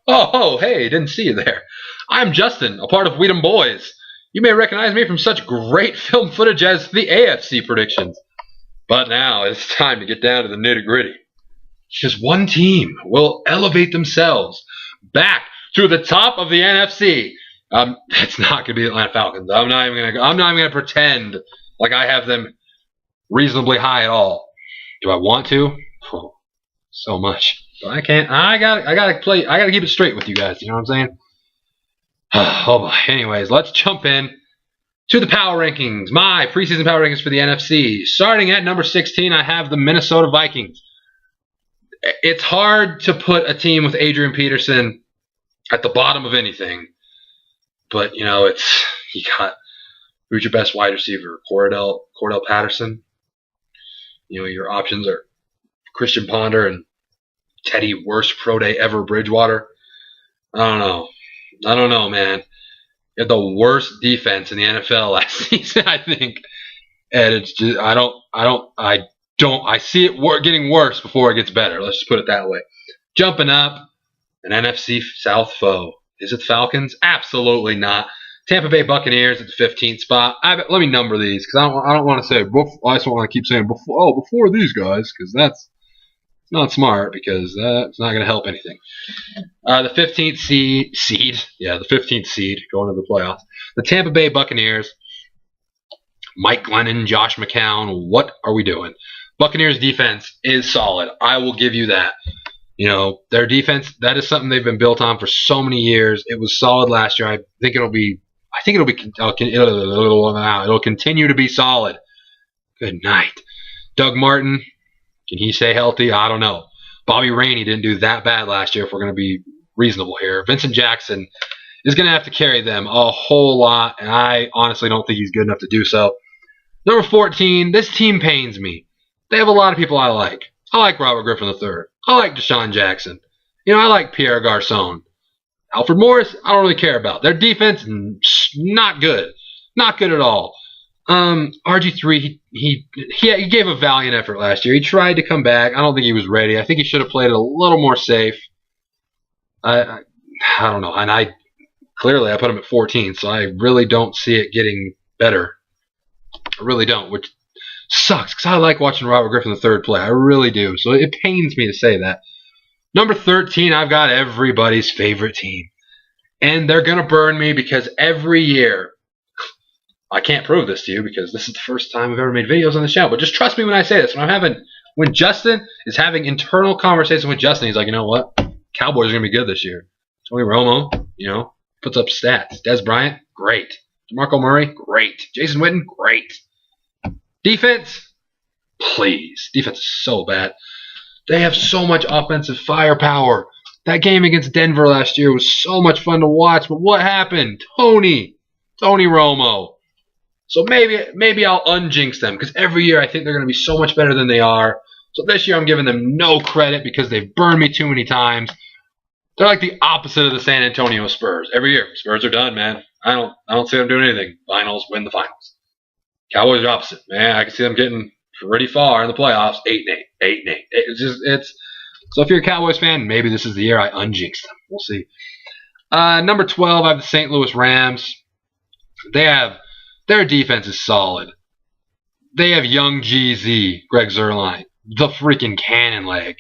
Oh, hey, didn't see you there. I'm Justin, a part of Weedham Boys. You may recognize me from such great film footage as the AFC predictions. But now it's time to get down to the nitty-gritty. Because one team will elevate themselves back to the top of the NFC. It's not going to be the Atlanta Falcons. I'm not even going to pretend like I have them reasonably high at all. Do I want to? Oh, so much. But I can't. I gotta keep it straight with you guys. You know what I'm saying? Oh boy. Anyways, let's jump in to the power rankings. My preseason power rankings for the NFC. Starting at number 16, I have the Minnesota Vikings. It's hard to put a team with Adrian Peterson at the bottom of anything, but you know who's your best wide receiver? Cordell Patterson. You know, your options are Christian Ponder and Teddy, worst pro day ever, Bridgewater. I don't know, man. You had the worst defense in the NFL last season, I think. And it's just I see it getting worse before it gets better. Let's just put it that way. Jumping up, an NFC South foe. Is it the Falcons? Absolutely not. Tampa Bay Buccaneers at the 15th spot. Let me number these because I don't want to say. I just want to keep saying before these guys because that's not smart because that's not going to help anything. The 15th seed, the 15th seed going to the playoffs. The Tampa Bay Buccaneers. Mike Glennon, Josh McCown. What are we doing? Buccaneers defense is solid. I will give you that. You know, their defense, that is something they've been built on for so many years. It was solid last year. I think it'll continue to be solid. Good night. Doug Martin, can he stay healthy? I don't know. Bobby Rainey didn't do that bad last year if we're going to be reasonable here. Vincent Jackson is going to have to carry them a whole lot, and I honestly don't think he's good enough to do so. Number 14, this team pains me. They have a lot of people I like. I like Robert Griffin III. I like Deshaun Jackson. You know, I like Pierre Garcon. Alfred Morris, I don't really care about. Their defense, not good. Not good at all. RG3, he gave a valiant effort last year. He tried to come back. I don't think he was ready. I think he should have played it a little more safe. I don't know. And I put him at 14, so I really don't see it getting better. I really don't, which sucks because I like watching Robert Griffin III play. I really do. So it pains me to say that. Number 13, I've got everybody's favorite team. And they're going to burn me because every year, I can't prove this to you because this is the first time I've ever made videos on the channel, but just trust me when I say this. When Justin is having internal conversation with Justin, he's like, you know what? Cowboys are going to be good this year. Tony Romo, puts up stats. Des Bryant, great. DeMarco Murray, great. Jason Witten, great. Defense, please. Defense is so bad. They have so much offensive firepower. That game against Denver last year was so much fun to watch, but what happened? Tony Romo. So maybe I'll unjinx them because every year I think they're going to be so much better than they are. So this year I'm giving them no credit because they've burned me too many times. They're like the opposite of the San Antonio Spurs. Every year, Spurs are done, man. I don't see them doing anything. Finals, win the finals. Cowboys are opposite, man. I can see them getting pretty far in the playoffs. 8-8. So if you're a Cowboys fan, maybe this is the year I unjinx them. We'll see. Number 12, I have the St. Louis Rams. Their defense is solid. They have young GZ, Greg Zuerlein, the freaking cannon leg.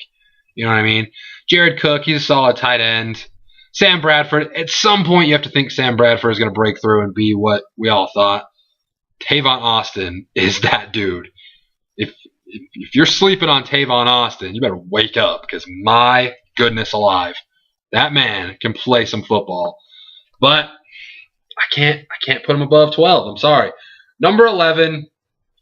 You know what I mean? Jared Cook, he's a solid tight end. Sam Bradford, at some point you have to think Sam Bradford is going to break through and be what we all thought. Tavon Austin is that dude. If you're sleeping on Tavon Austin, you better wake up because my goodness alive, that man can play some football. But I can't put him above 12. I'm sorry. Number 11,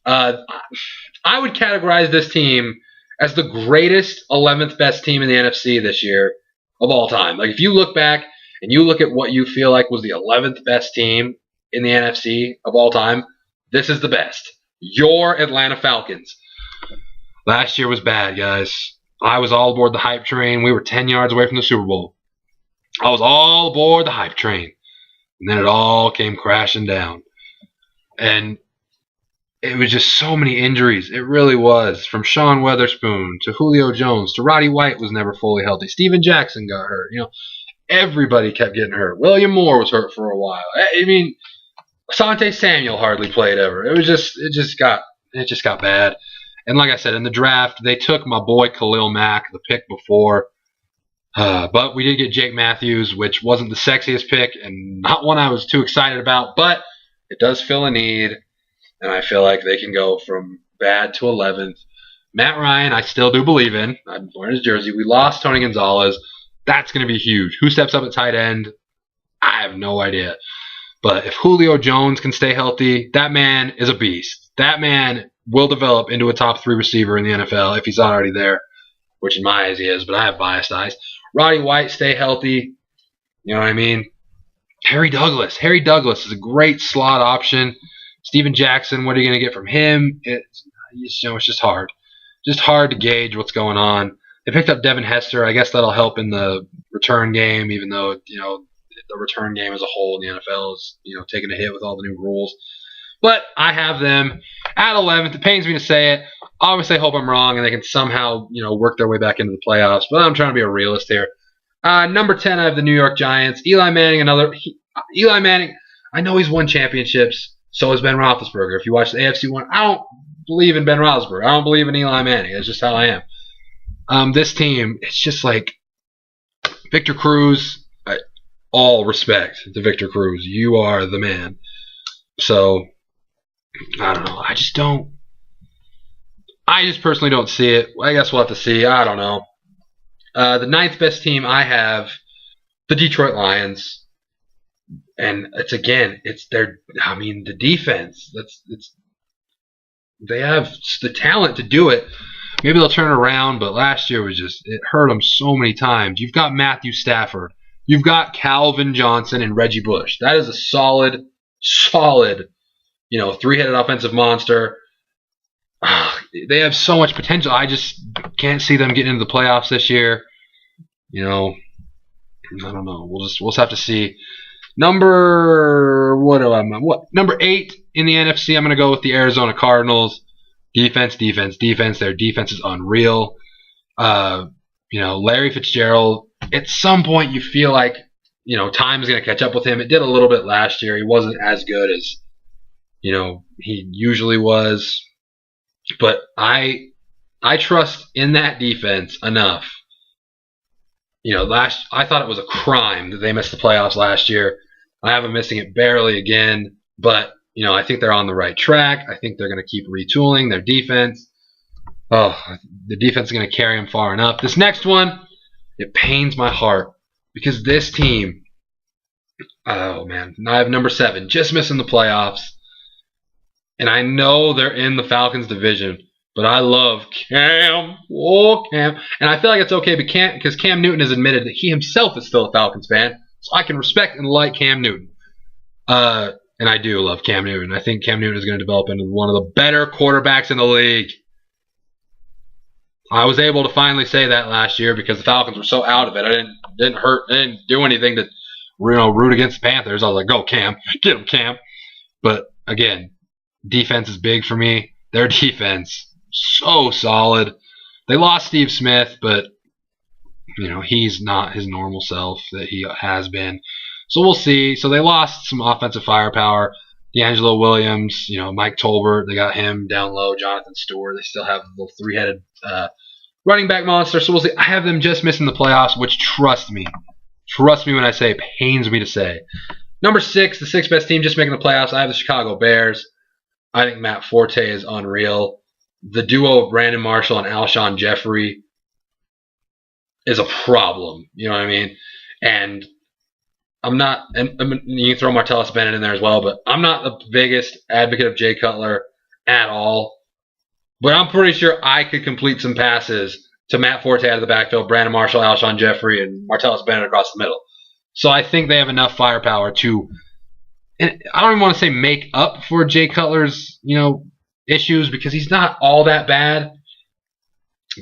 I would categorize this team as the greatest 11th best team in the NFC this year of all time. Like if you look back and you look at what you feel like was the 11th best team in the NFC of all time, this is the best. Your Atlanta Falcons. Last year was bad, guys. I was all aboard the hype train. We were 10 yards away from the Super Bowl. I was all aboard the hype train. And then it all came crashing down. And it was just so many injuries. It really was. From Sean Weatherspoon to Julio Jones to Roddy White was never fully healthy. Steven Jackson got hurt. everybody kept getting hurt. William Moore was hurt for a while. I mean, Asante Samuel hardly played ever. It just got bad. And like I said, in the draft, they took my boy Khalil Mack, the pick before. But we did get Jake Matthews, which wasn't the sexiest pick and not one I was too excited about, but it does fill a need, and I feel like they can go from bad to 11th. Matt Ryan, I still do believe in. I'm wearing his jersey. We lost Tony Gonzalez. That's going to be huge. Who steps up at tight end? I have no idea. But if Julio Jones can stay healthy, that man is a beast. That man will develop into a top 3 receiver in the NFL if he's not already there, which in my eyes he is, but I have biased eyes. Roddy White, stay healthy. You know what I mean? Harry Douglas. Harry Douglas is a great slot option. Steven Jackson, what are you going to get from him? It's just hard. Just hard to gauge what's going on. They picked up Devin Hester. I guess that'll help in the return game, even though, the return game as a whole in the NFL is, taking a hit with all the new rules. But I have them at 11th. It pains me to say it. Obviously, I hope I'm wrong and they can somehow, work their way back into the playoffs. But I'm trying to be a realist here. Number 10, I have the New York Giants. Eli Manning, I know he's won championships. So has Ben Roethlisberger. If you watch the AFC one, I don't believe in Ben Roethlisberger. I don't believe in Eli Manning. That's just how I am. This team, it's just like Victor Cruz. All respect to Victor Cruz. You are the man. So, I don't know. I just personally don't see it. I guess we'll have to see. I don't know. The 9th best team I have, the Detroit Lions. And the defense. They have the talent to do it. Maybe they'll turn it around, but last year it hurt them so many times. You've got Matthew Stafford. You've got Calvin Johnson and Reggie Bush. That is a solid, 3-headed offensive monster. They have so much potential. I just can't see them getting into the playoffs this year. I don't know. We'll just have to see. Number 8 in the NFC, I'm going to go with the Arizona Cardinals. Defense. Their defense is unreal. Larry Fitzgerald, at some point you feel like, time is going to catch up with him. It did a little bit last year. He wasn't as good as, he usually was. But I trust in that defense enough. I thought it was a crime that they missed the playoffs last year. I have them missing it barely again, but I think they're on the right track. I think they're going to keep retooling their defense. The defense is going to carry them far enough. This next one, it pains my heart because this team, oh man, I have number 7, just missing the playoffs. And I know they're in the Falcons division, but I love Cam. Oh, Cam. And I feel like it's okay because Cam Newton has admitted that he himself is still a Falcons fan. So I can respect and like Cam Newton. And I do love Cam Newton. I think Cam Newton is going to develop into one of the better quarterbacks in the league. I was able to finally say that last year because the Falcons were so out of it. I didn't do anything to root against the Panthers. I was like, go Cam. Get him, Cam. But again, defense is big for me. Their defense, so solid. They lost Steve Smith, but he's not his normal self that he has been. So we'll see. So they lost some offensive firepower. D'Angelo Williams, Mike Tolbert, they got him down low. Jonathan Stewart, they still have the 3-headed running back monster. So we'll see. I have them just missing the playoffs, which trust me when I say it pains me to say. Number 6, the 6th best team just making the playoffs. I have the Chicago Bears. I think Matt Forte is unreal. The duo of Brandon Marshall and Alshon Jeffrey is a problem. You know what I mean? And I'm not, and you can throw Martellus Bennett in there as well, but I'm not the biggest advocate of Jay Cutler at all. But I'm pretty sure I could complete some passes to Matt Forte out of the backfield, Brandon Marshall, Alshon Jeffrey, and Martellus Bennett across the middle. So I think they have enough firepower to, and I don't even want to say make up for Jay Cutler's, issues because he's not all that bad,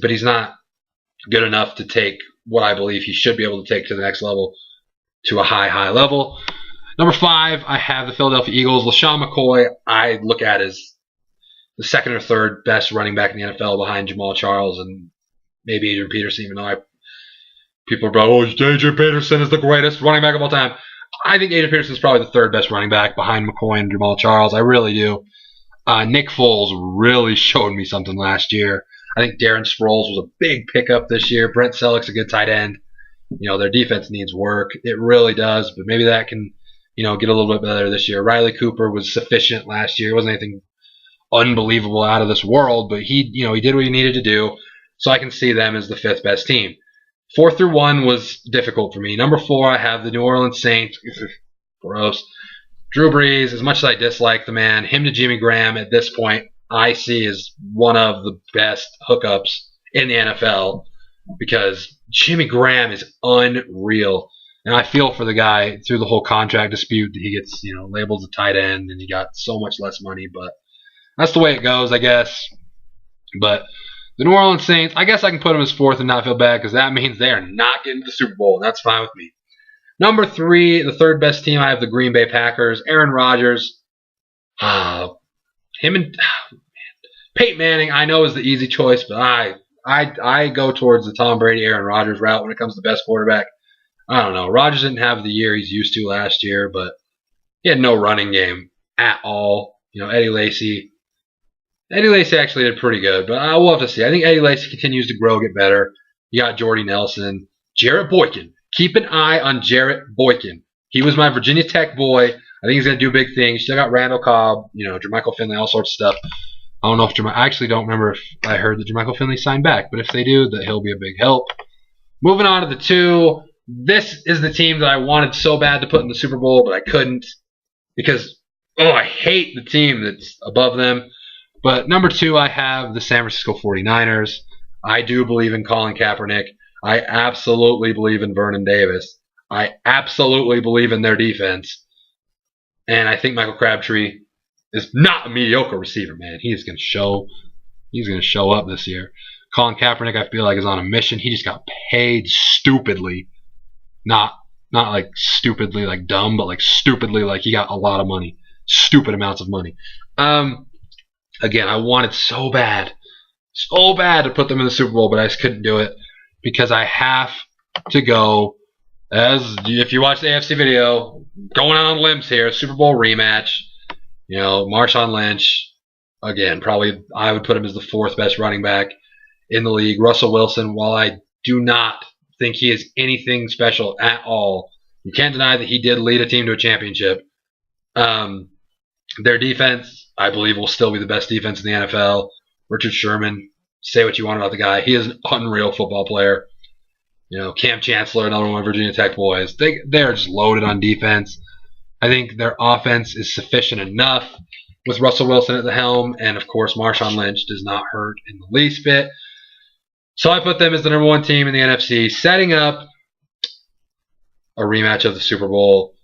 but he's not good enough to take what I believe he should be able to take to the next level, to a high level. Number 5, I have the Philadelphia Eagles. LaShawn McCoy, I look at as the 2nd or 3rd best running back in the NFL behind Jamal Charles and maybe Adrian Peterson, even though I People are about, oh, Adrian Peterson is the greatest running back of all time. I think Adrian Peterson is probably the third best running back behind McCoy and Jamal Charles. I really do. Nick Foles really showed me something last year. I think Darren Sproles was a big pickup this year. Brent Selleck's a good tight end. Their defense needs work. It really does, but maybe that can, get a little bit better this year. Riley Cooper was sufficient last year. It wasn't anything unbelievable out of this world, but he did what he needed to do. So I can see them as the fifth best team. 4 through 1 was difficult for me. Number 4, I have the New Orleans Saints. Gross. Drew Brees, as much as I dislike the man, him to Jimmy Graham at this point, I see as one of the best hookups in the NFL because Jimmy Graham is unreal. And I feel for the guy through the whole contract dispute that he gets, labeled as a tight end and he got so much less money, but that's the way it goes, I guess. But the New Orleans Saints, I guess I can put them as 4th and not feel bad because that means they are not getting to the Super Bowl, and that's fine with me. Number 3, the third best team, I have the Green Bay Packers. Aaron Rodgers, Peyton Manning, I know is the easy choice, but I go towards the Tom Brady, Aaron Rodgers route when it comes to best quarterback. I don't know. Rodgers didn't have the year he's used to last year, but he had no running game at all. Eddie Lacy actually did pretty good, but we'll have to see. I think Eddie Lacy continues to grow, get better. You got Jordy Nelson, Jarrett Boykin. Keep an eye on Jarrett Boykin. He was my Virginia Tech boy. I think he's going to do big things. Still got Randall Cobb, Jermichael Finley, all sorts of stuff. I don't know if I actually don't remember if I heard that Jermichael Finley signed back, but if they do, that he'll be a big help. Moving on to the 2. This is the team that I wanted so bad to put in the Super Bowl, but I couldn't because, I hate the team that's above them. But number 2, I have the San Francisco 49ers. I do believe in Colin Kaepernick. I absolutely believe in Vernon Davis. I absolutely believe in their defense. And I think Michael Crabtree is not a mediocre receiver, man. He's going to show up this year. Colin Kaepernick, I feel like, is on a mission. He just got paid stupidly. Not like stupidly like dumb, but like stupidly like he got a lot of money. Stupid amounts of money. Again, I wanted so bad to put them in the Super Bowl, but I just couldn't do it because I have to go, as if you watch the AFC video, going on limbs here, Super Bowl rematch. Marshawn Lynch, again, probably I would put him as the 4th best running back in the league. Russell Wilson, while I do not think he is anything special at all, you can't deny that he did lead a team to a championship. Their defense, I believe, will still be the best defense in the NFL. Richard Sherman, say what you want about the guy. He is an unreal football player. Cam Chancellor, another one of Virginia Tech boys. They're just loaded on defense. I think their offense is sufficient enough with Russell Wilson at the helm, and of course Marshawn Lynch does not hurt in the least bit. So I put them as the number 1 team in the NFC, setting up a rematch of the Super Bowl.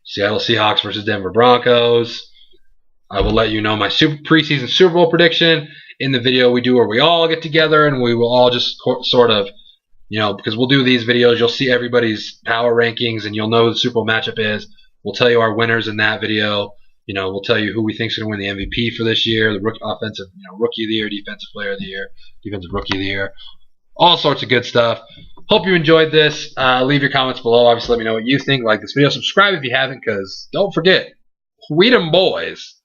Seattle Seahawks versus Denver Broncos. I will let you know my preseason Super Bowl prediction in the video we do where we all get together and we will all just sort of, because we'll do these videos, you'll see everybody's power rankings and you'll know who the Super Bowl matchup is. We'll tell you our winners in that video. We'll tell you who we think is going to win the MVP for this year, the offensive, rookie of the year, defensive player of the year, defensive rookie of the year, all sorts of good stuff. Hope you enjoyed this. Leave your comments below. Obviously, let me know what you think. Like this video. Subscribe if you haven't, because don't forget, we them boys.